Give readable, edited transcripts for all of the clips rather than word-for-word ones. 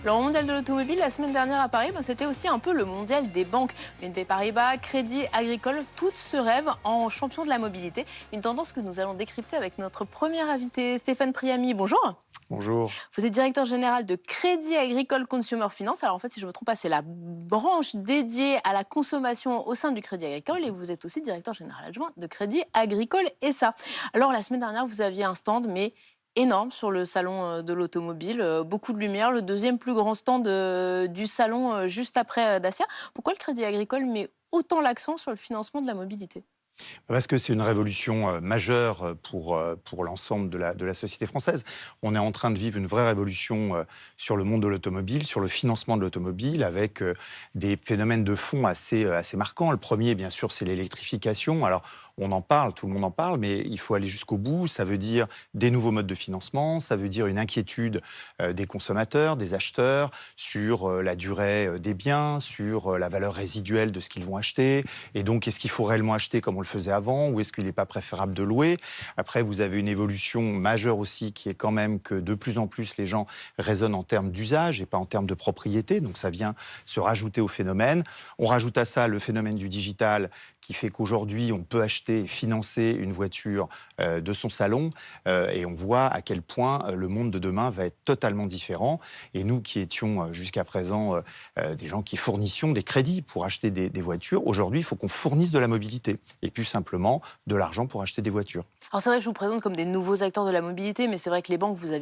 Le mondial de l'automobile, la semaine dernière à Paris, c'était aussi un peu le mondial des banques. BNP Paribas, Crédit Agricole, toutes se rêvent en champion de la mobilité. Une tendance que nous allons décrypter avec notre premier invité, Stéphane Priamy. Bonjour. Bonjour. Vous êtes directeur général de Crédit Agricole Consumer Finance. Alors en fait, si je ne me trompe pas, c'est la branche dédiée à la consommation au sein du Crédit Agricole. Et vous êtes aussi directeur général adjoint de Crédit Agricole SA. Alors la semaine dernière, vous aviez un stand, mais énorme sur le salon de l'automobile, beaucoup de lumière, le deuxième plus grand stand du salon juste après Dacia. Pourquoi le Crédit Agricole met autant l'accent sur le financement de la mobilité? Parce que c'est une révolution majeure pour l'ensemble de la société française. On est en train de vivre une vraie révolution sur le monde de l'automobile, sur le financement de l'automobile, avec des phénomènes de fond assez marquants. Le premier, bien sûr, c'est l'électrification. Alors, on en parle, tout le monde en parle, mais il faut aller jusqu'au bout. Ça veut dire des nouveaux modes de financement, ça veut dire une inquiétude des consommateurs, des acheteurs, sur la durée des biens, sur la valeur résiduelle de ce qu'ils vont acheter. Et donc, est-ce qu'il faut réellement acheter comme on le faisait avant, ou est-ce qu'il n'est pas préférable de louer? Après, vous avez une évolution majeure aussi, qui est quand même que de plus en plus, les gens raisonnent en termes d'usage et pas en termes de propriété. Donc, ça vient se rajouter au phénomène. On rajoute à ça le phénomène du digital, qui fait qu'aujourd'hui, on peut acheter et financer une voiture de son salon. Et on voit à quel point le monde de demain va être totalement différent. Et nous qui étions jusqu'à présent des gens qui fournissions des crédits pour acheter des voitures, aujourd'hui, il faut qu'on fournisse de la mobilité et plus simplement de l'argent pour acheter des voitures. Alors c'est vrai que je vous présente comme des nouveaux acteurs de la mobilité, mais c'est vrai que les banques, vous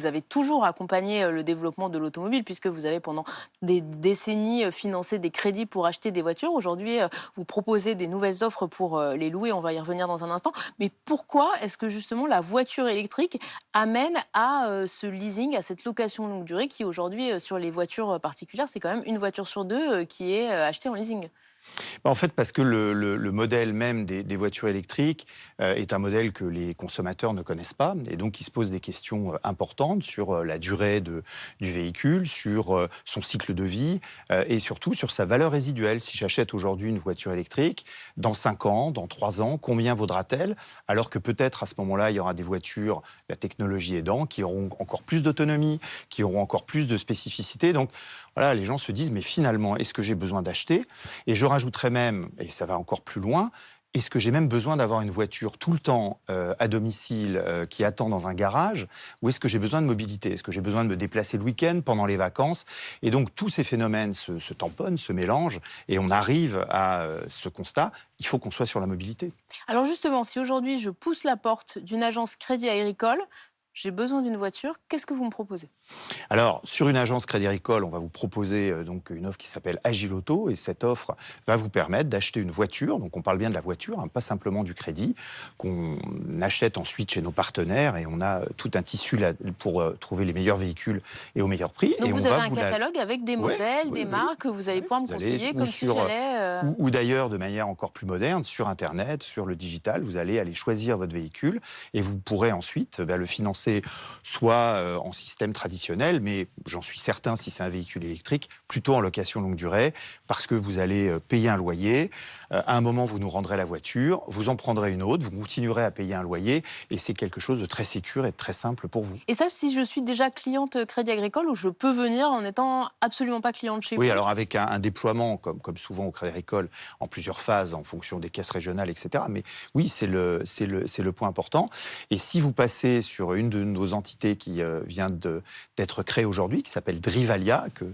avez toujours accompagné le développement de l'automobile, puisque vous avez pendant des décennies financé des crédits pour acheter des voitures. Aujourd'hui, vous proposez des nouvelles offres pour les louer, on va y revenir dans un instant. Mais pourquoi est-ce que justement la voiture électrique amène à ce leasing, à cette location longue durée qui aujourd'hui, sur les voitures particulières, c'est quand même une voiture sur deux qui est achetée en leasing? En fait, parce que le modèle même des voitures électriques est un modèle que les consommateurs ne connaissent pas. Et donc, il se pose des questions importantes sur la durée du véhicule, sur son cycle de vie et surtout sur sa valeur résiduelle. Si j'achète aujourd'hui une voiture électrique, dans 5 ans, dans 3 ans, combien vaudra-t-elle? Alors que peut-être à ce moment-là, il y aura des voitures, la technologie aidant, qui auront encore plus d'autonomie, qui auront encore plus de spécificité. Donc, voilà, les gens se disent, mais finalement, est-ce que j'ai besoin d'acheter? Et je rajouterais même, et ça va encore plus loin, est-ce que j'ai même besoin d'avoir une voiture tout le temps à domicile qui attend dans un garage? Ou est-ce que j'ai besoin de mobilité? Est-ce que j'ai besoin de me déplacer le week-end, pendant les vacances? Et donc, tous ces phénomènes se tamponnent, se mélangent, et on arrive à ce constat, il faut qu'on soit sur la mobilité. Alors justement, si aujourd'hui je pousse la porte d'une agence Crédit Agricole, j'ai besoin d'une voiture, qu'est-ce que vous me proposez? Alors, sur une agence Crédit Agricole, on va vous proposer donc une offre qui s'appelle Agile Auto, et cette offre va vous permettre d'acheter une voiture. Donc, on parle bien de la voiture, hein, pas simplement du crédit, qu'on achète ensuite chez nos partenaires, et on a tout un tissu là pour trouver les meilleurs véhicules et au meilleur prix. Donc Et on vous avez va un vous la... catalogue avec des Ouais, modèles, oui, des oui. marques que vous allez Ouais. pouvoir me Vous allez conseiller, ou comme si sur j'allais... ou d'ailleurs de manière encore plus moderne, sur Internet, sur le digital, vous allez aller choisir votre véhicule et vous pourrez ensuite le financer soit en système traditionnel, mais j'en suis certain, si c'est un véhicule électrique, plutôt en location longue durée, parce que vous allez payer un loyer. À un moment, vous nous rendrez la voiture, vous en prendrez une autre, vous continuerez à payer un loyer, et c'est quelque chose de très sécure et de très simple pour vous. Et ça, si je suis déjà cliente Crédit Agricole, ou je peux venir en étant absolument pas cliente chez Oui, vous? alors avec un déploiement, comme souvent au Crédit Agricole, en plusieurs phases, en fonction des caisses régionales, etc. Mais oui, c'est le point important. Et si vous passez sur une de nos entités qui vient d'être créée aujourd'hui, qui s'appelle Drivalia, que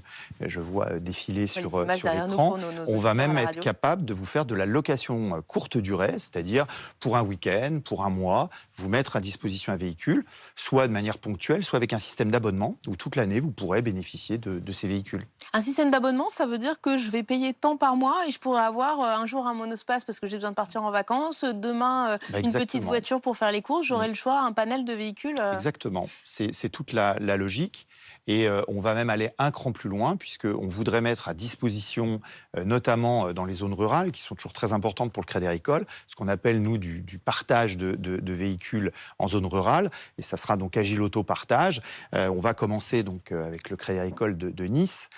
je vois défiler Les images sur derrière nous l'écran, pour nos on va auditeurs à même la être radio. capable de vous faire de la location courte durée, c'est-à-dire pour un week-end, pour un mois, vous mettre à disposition un véhicule, soit de manière ponctuelle, soit avec un système d'abonnement, où toute l'année, vous pourrez bénéficier de ces véhicules. Un système d'abonnement, ça veut dire que je vais payer tant par mois et je pourrais avoir un jour un monospace parce que j'ai besoin de partir en vacances, demain une petite Exactement. voiture pour faire les courses, Mm. j'aurai le choix, un panel de véhicules. Exactement, c'est toute la logique. Et on va même aller un cran plus loin, puisqu'on voudrait mettre à disposition, notamment dans les zones rurales, qui sont toujours très importantes pour le Crédit Agricole, ce qu'on appelle, nous, du partage de véhicules en zone rurale. Et ça sera donc Agile Auto Partage. On va commencer donc avec le Crédit Agricole de Nice,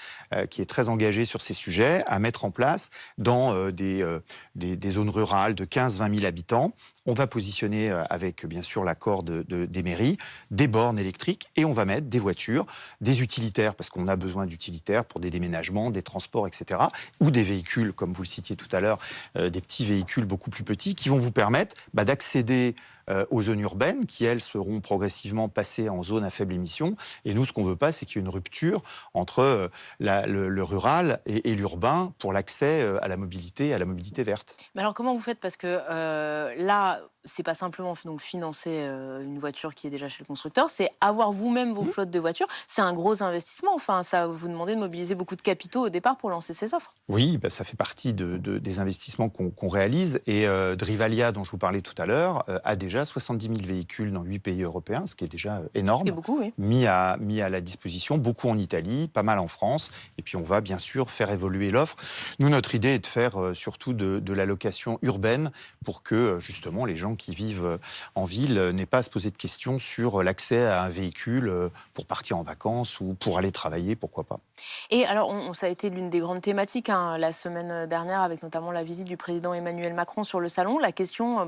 qui est très engagé sur ces sujets, à mettre en place dans des zones rurales de 15-20 000 habitants. On va positionner, avec bien sûr l'accord des mairies, des bornes électriques, et on va mettre des voitures des utilitaires, parce qu'on a besoin d'utilitaires pour des déménagements, des transports, etc., ou des véhicules, comme vous le citiez tout à l'heure, des petits véhicules beaucoup plus petits, qui vont vous permettre d'accéder aux zones urbaines qui, elles, seront progressivement passées en zone à faible émission. Et nous, ce qu'on ne veut pas, c'est qu'il y ait une rupture entre le rural et l'urbain pour l'accès à la mobilité verte. Mais alors comment vous faites? Parce que là, c'est pas simplement donc financer une voiture qui est déjà chez le constructeur, c'est avoir vous-même vos flottes de voitures. C'est un gros investissement. Enfin, ça va vous demander de mobiliser beaucoup de capitaux au départ pour lancer ces offres. Oui, ça fait partie des investissements qu'on réalise. Et Drivalia, dont je vous parlais tout à l'heure, a déjà 70 000 véhicules dans 8 pays européens, ce qui est déjà Ce qui est énorme, beaucoup, oui. mis à la disposition, beaucoup en Italie, pas mal en France. Et puis on va bien sûr faire évoluer l'offre. Nous, notre idée est de faire surtout de la location urbaine pour que justement les gens qui vivent en ville n'aient pas à se poser de questions sur l'accès à un véhicule pour partir en vacances ou pour aller travailler, pourquoi pas. Et alors, ça a été l'une des grandes thématiques la semaine dernière, avec notamment la visite du président Emmanuel Macron sur le salon. La question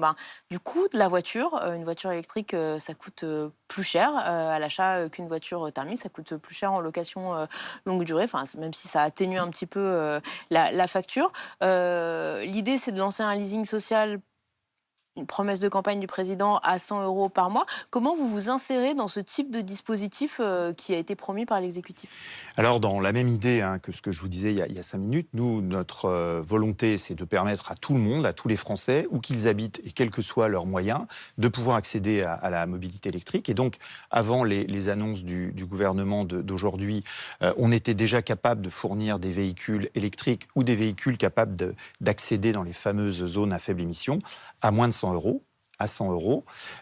du coût de la voiture. Une voiture électrique, ça coûte plus cher à l'achat qu'une voiture thermique. Ça coûte plus cher en location longue durée, enfin, même si ça atténue un petit peu la facture. L'idée, c'est de lancer un leasing social, une promesse de campagne du président à 100 € par mois. Comment vous vous insérez dans ce type de dispositif qui a été promis par l'exécutif? Alors, dans la même idée que ce que je vous disais il y a 5 minutes, nous, notre volonté, c'est de permettre à tout le monde, à tous les Français, où qu'ils habitent et quels que soient leurs moyens, de pouvoir accéder à la mobilité électrique. Et donc, avant les annonces du gouvernement d'aujourd'hui, on était déjà capable de fournir des véhicules électriques ou des véhicules capables d'accéder dans les fameuses zones à faible émission à moins de 100 €. À 100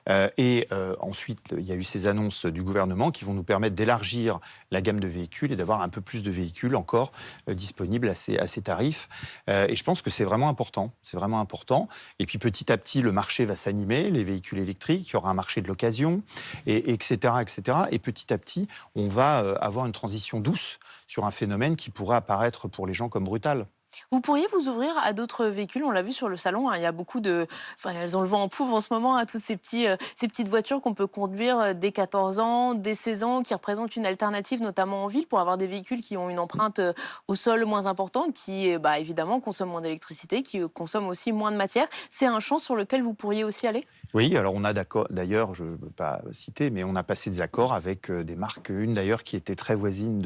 €. Ensuite, il y a eu ces annonces du gouvernement qui vont nous permettre d'élargir la gamme de véhicules et d'avoir un peu plus de véhicules encore disponibles à ces tarifs. Et je pense que c'est vraiment important. C'est vraiment important. Et puis petit à petit, le marché va s'animer, les véhicules électriques, il y aura un marché de l'occasion, etc., etc. Et petit à petit, on va avoir une transition douce sur un phénomène qui pourrait apparaître pour les gens comme brutal. Vous pourriez vous ouvrir à d'autres véhicules. On l'a vu sur le salon, il y a beaucoup de... Enfin, elles ont le vent en poupe en ce moment, toutes ces petites voitures qu'on peut conduire dès 14 ans, dès 16 ans, qui représentent une alternative, notamment en ville, pour avoir des véhicules qui ont une empreinte au sol moins importante, qui, évidemment, consomment moins d'électricité, qui consomment aussi moins de matière. C'est un champ sur lequel vous pourriez aussi aller? Oui, alors on a d'ailleurs, je ne veux pas citer, mais on a passé des accords avec des marques, une d'ailleurs qui était très voisine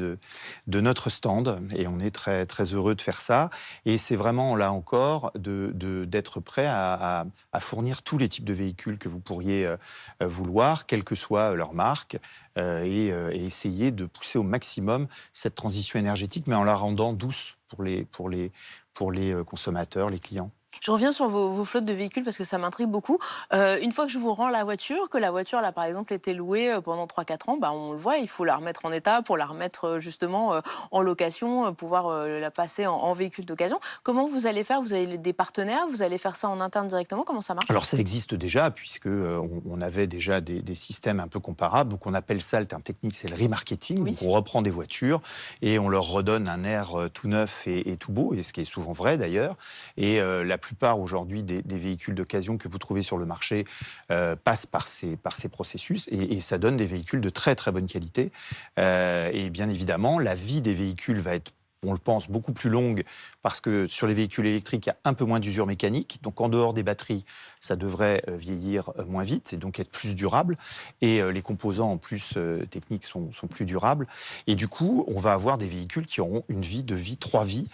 de notre stand, et on est très, très heureux de faire ça. Et c'est vraiment, là encore, d'être prêt à fournir tous les types de véhicules que vous pourriez vouloir, quelle que soit leur marque, et essayer de pousser au maximum cette transition énergétique, mais en la rendant douce pour les consommateurs, les clients. Je reviens sur vos flottes de véhicules parce que ça m'intrigue beaucoup. Une fois que je vous rends la voiture, que la voiture, là, par exemple, était louée pendant 3-4 ans, on le voit, il faut la remettre en état pour la remettre justement en location, pouvoir la passer en véhicule d'occasion. Comment vous allez faire? Vous avez des partenaires? Vous allez faire ça en interne directement? Comment ça marche? Alors ça existe déjà, puisque on avait déjà des systèmes un peu comparables. Donc on appelle ça, le terme technique, c'est le remarketing. Oui. Donc on reprend des voitures et on leur redonne un air tout neuf et tout beau, et ce qui est souvent vrai d'ailleurs. Et la plupart aujourd'hui des véhicules d'occasion que vous trouvez sur le marché passent par ces processus, et ça donne des véhicules de très très bonne qualité. Et bien évidemment, la vie des véhicules va être, on le pense, beaucoup plus longue, parce que sur les véhicules électriques, il y a un peu moins d'usure mécanique. Donc en dehors des batteries, ça devrait vieillir moins vite et donc être plus durable. Et les composants en plus techniques sont plus durables. Et du coup, on va avoir des véhicules qui auront une vie 3 vies,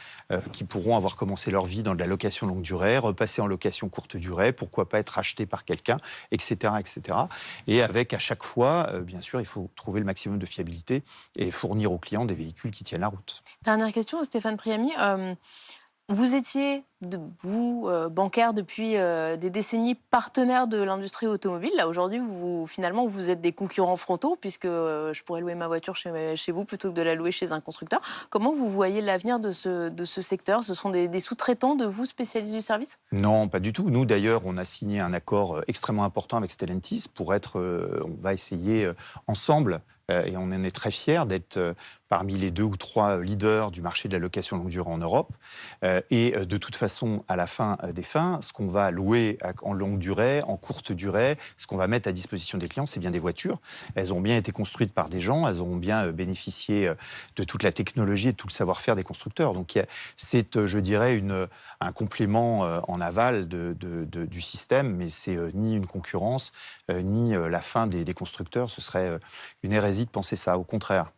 qui pourront avoir commencé leur vie dans de la location longue durée, repasser en location courte durée, pourquoi pas être acheté par quelqu'un, etc., etc. Et avec à chaque fois, bien sûr, il faut trouver le maximum de fiabilité et fournir aux clients des véhicules qui tiennent la route. Dernière question, Stéphane Priami. Vous étiez, bancaire depuis des décennies, partenaire de l'industrie automobile. Là, aujourd'hui, finalement, vous êtes des concurrents frontaux, puisque je pourrais louer ma voiture chez vous plutôt que de la louer chez un constructeur. Comment vous voyez l'avenir de ce secteur? Ce sont des sous-traitants de vous, spécialistes du service? Non, pas du tout. Nous, d'ailleurs, on a signé un accord extrêmement important avec Stellantis pour on va essayer ensemble, et on en est très fiers, d'être parmi les 2 ou 3 leaders du marché de la location longue durée en Europe. Et de toute façon, à la fin des fins, ce qu'on va louer en longue durée, en courte durée, ce qu'on va mettre à disposition des clients, c'est bien des voitures. Elles ont bien été construites par des gens, elles ont bien bénéficié de toute la technologie et de tout le savoir-faire des constructeurs. Donc c'est, je dirais, un complément en aval du système, mais c'est ni une concurrence, ni la fin des constructeurs. Ce serait une hérésie de penser ça, au contraire.